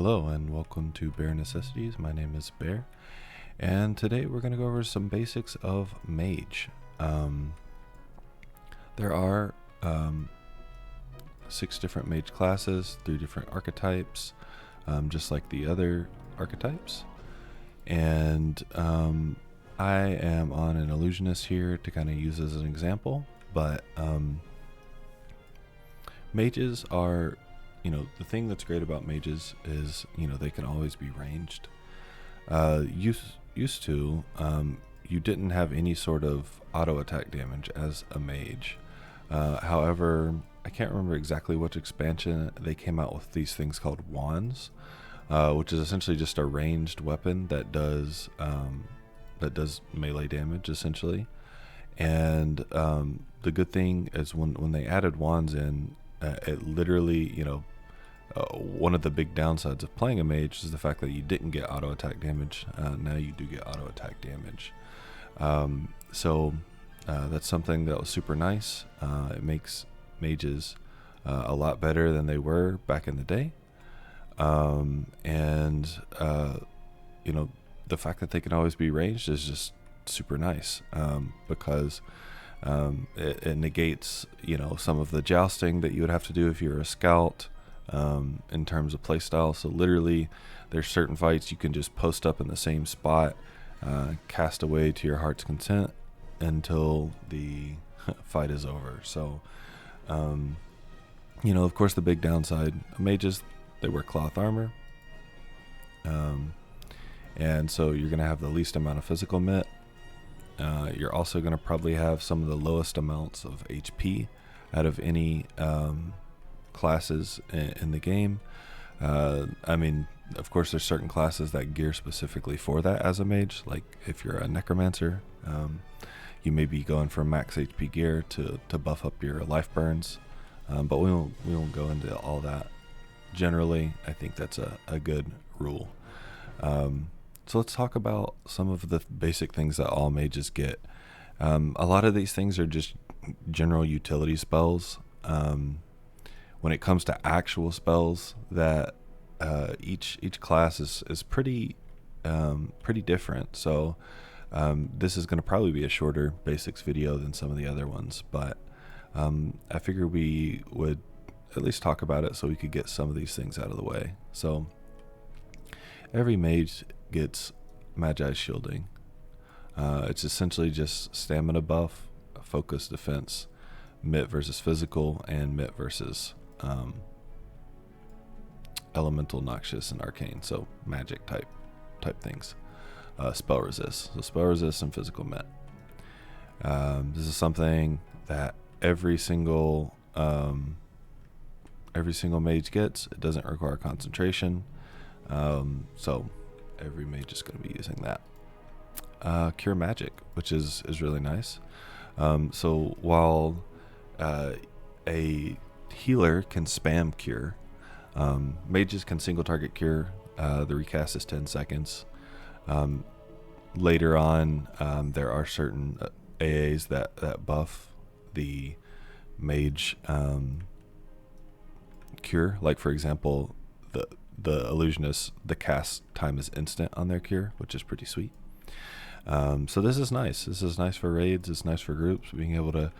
Hello and welcome to Bear Necessities. My name is Bear, and today we're going to go over some basics of Mage. There are 6 different Mage classes, 3 different archetypes, just like the other archetypes. And I am on an illusionist here to kind of use as an example, but mages are, the thing that's great about mages is, they can always be ranged. Used to, you didn't have any sort of auto attack damage as a mage. However, I can't remember exactly which expansion they came out with these things called wands, which is essentially just a ranged weapon that does melee damage essentially. And the good thing is when they added wands in, it literally, one of the big downsides of playing a mage is the fact that you didn't get auto attack damage. Now you do get auto attack damage. So that's something that was super nice. It makes mages a lot better than they were back in the day. The fact that they can always be ranged is just super nice, because it negates, some of the jousting that you would have to do if you're a scout, in terms of playstyle. So literally, there's certain fights you can just post up in the same spot, cast away to your heart's content until the fight is over. So, of course, the big downside, mages, they wear cloth armor. And so you're going to have the least amount of physical mit. You're also going to probably have some of the lowest amounts of HP out of any classes in the game. Of course, there's certain classes that gear specifically for that as a mage. Like if you're a necromancer, you may be going for max HP gear to buff up your life burns. But we won't go into all that. Generally, I think that's a good rule. So let's talk about some of the basic things that all mages get. A lot of these things are just general utility spells. When it comes to actual spells, that each class is pretty different. So this is going to probably be a shorter basics video than some of the other ones, but I figured we would at least talk about it so we could get some of these things out of the way. So every mage gets Magi shielding. It's essentially just stamina buff, focus defense, mit versus physical, and mit versus elemental, noxious, and arcane. So magic type things. Spell resist. So spell resist and physical mit. This is something that every single mage gets. It doesn't require concentration. So every mage is going to be using that. Cure magic, which is really nice. So while a healer can spam cure, mages can single target cure. The recast is 10 seconds. Later on, there are certain AAs that buff the mage cure. Like for example, the illusionist, the cast time is instant on their cure, which is pretty sweet. So this is nice. This is nice for raids. It's nice for groups, being able to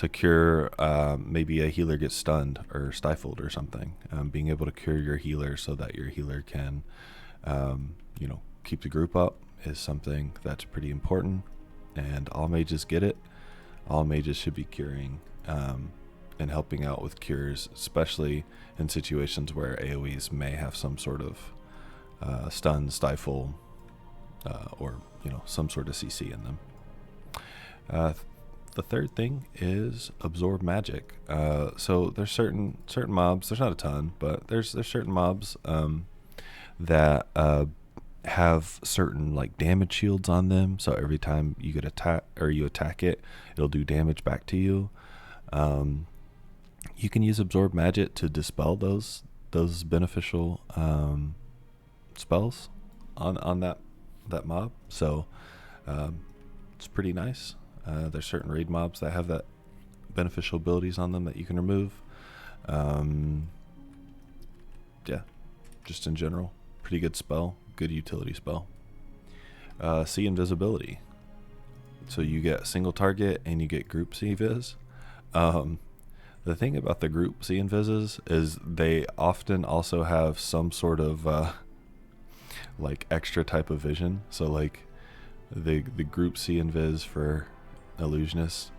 cure. Maybe a healer gets stunned or stifled or something. Being able to cure your healer so that your healer can, keep the group up is something that's pretty important. And all mages get it. All mages should be curing and helping out with cures, especially in situations where AoEs may have some sort of stun, stifle, or some sort of CC in them. The third thing is absorb magic. So there's certain mobs. There's not a ton, but there's certain mobs that have certain like damage shields on them. So every time you get attack or you attack it, it'll do damage back to you. You can use absorb magic to dispel those beneficial spells on that mob. So it's pretty nice. There's certain raid mobs that have that beneficial abilities on them that you can remove. just in general. Pretty good spell, good utility spell. See invisibility. So you get single target and you get group see viz. The thing about the group see invises is they often also have some sort of like extra type of vision. So like the group see invis for illusionists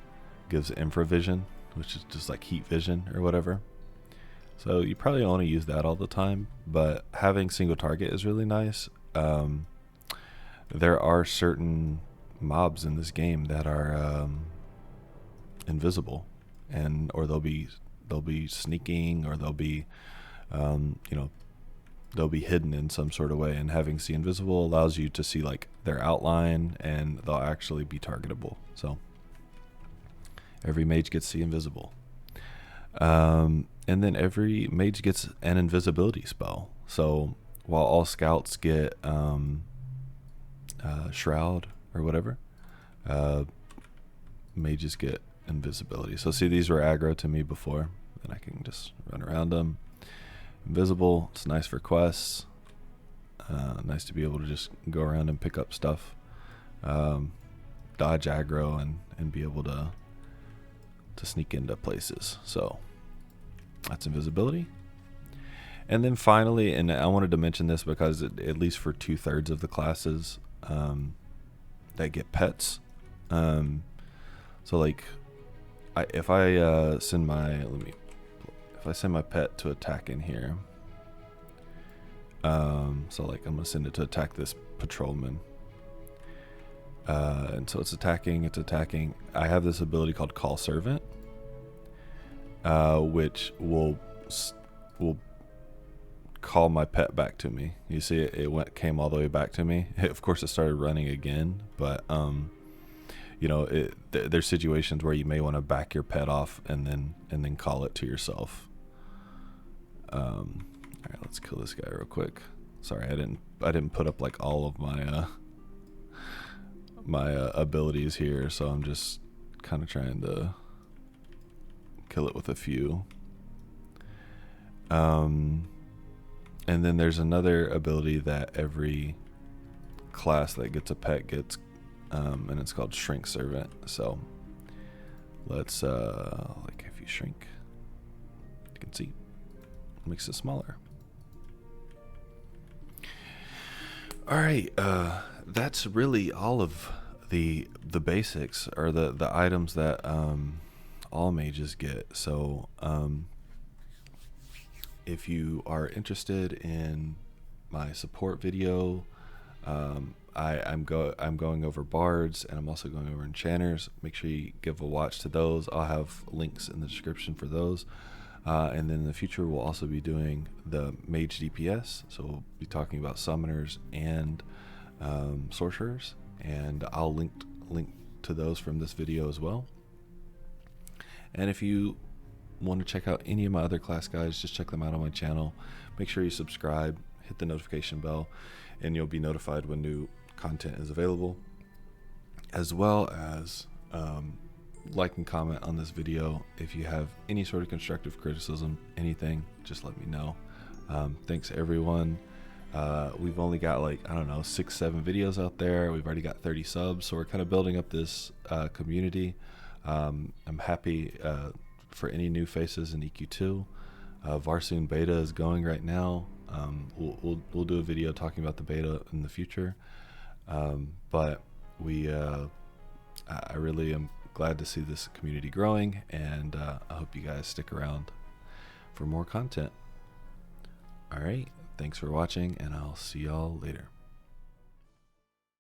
gives infravision, which is just like heat vision or whatever. So you probably don't want to use that all the time, but having single target is really nice. There are certain mobs in this game that are invisible, and or they'll be sneaking, or they'll be they'll be hidden in some sort of way, and having see invisible allows you to see like their outline, and they'll actually be targetable. So every mage gets see invisible. And then every mage gets an invisibility spell. So while all scouts get shroud or whatever, mages get invisibility. So see, these were aggro to me before, and I can just run around them. Invisible, it's nice for quests. Nice to be able to just go around and pick up stuff, dodge aggro, and be able to sneak into places. So that's invisibility. And then finally, and I wanted to mention this because at least for 2/3 of the classes that get pets, so like if I send my pet to attack in here, so like I'm gonna send it to attack this patrolman, and so it's attacking. I have this ability called Call Servant, which will call my pet back to me. You see, it came all the way back to me. Of course, it started running again, but there's situations where you may want to back your pet off and then call it to yourself. All right, let's kill this guy real quick. Sorry, I didn't put up like all of my abilities here, so I'm just kind of trying to kill it with a few. And then there's another ability that every class that gets a pet gets, and it's called Shrink Servant. So let's like if you shrink, you can see it makes it smaller. All right, that's really all of the basics, or the items that all mages get. So if you are interested in my support video, I'm going over bards, and I'm also going over enchanters. Make sure you give a watch to those. I'll have links in the description for those. And then in the future, we'll also be doing the Mage DPS. So we'll be talking about summoners and sorcerers, and I'll link to those from this video as well. And if you want to check out any of my other class guides, just check them out on my channel. Make sure you subscribe, hit the notification bell, and you'll be notified when new content is available, as well as like and comment on this video. If you have any sort of constructive criticism, anything, just let me know. Thanks everyone. We've only got like, I don't know, 6-7 videos out there. We've already got 30 subs, so we're kind of building up this community. I'm happy for any new faces in EQ2. Varsoon beta is going right now. We'll do a video talking about the beta in the future. But I really am glad to see this community growing, and I hope you guys stick around for more content. All right, thanks for watching, and I'll see y'all later.